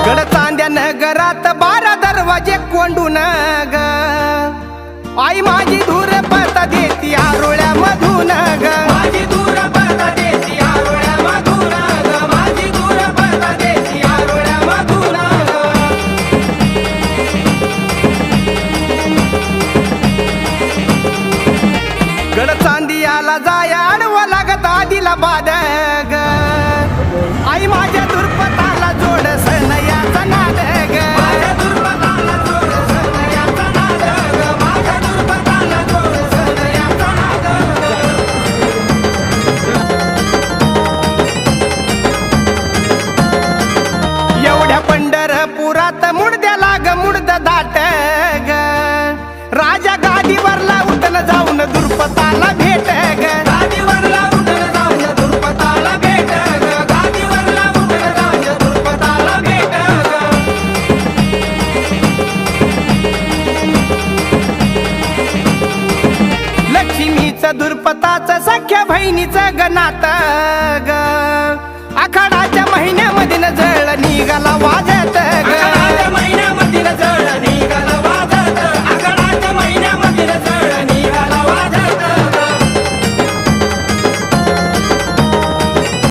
गड चांद्या नगरात 12 दरवाजे कोंडून ग आई माझी धूर पता देती आरोळ्या मधून ग माझी धूर पता देती आरोळ्या मधून ग माझी धूर पता देती आरोळ्या मधून गड चांदियाला जाया आडवा लागत आदिला बाद ग आई माझ्या दुर्पताला जोड सनयाचा नाद ग माझ्या दुर्पताला जोड सनयाचा नाद ग माझ्या दुर्पताला जोड सनयाचा नाद एवढ्या पंढरपुरात मुडद्याला ग मुडद दाट ग राजा गादीवरला उठन जाऊन दुर्पताला भेट ग गादीवरला उठन जाऊन दुर्पताला भेट ग गादीवरला उठन जाऊन दुर्पताला भेट ग लक्ष्मीचं दुर्पताचं सख्या बहिणीचं गनात ग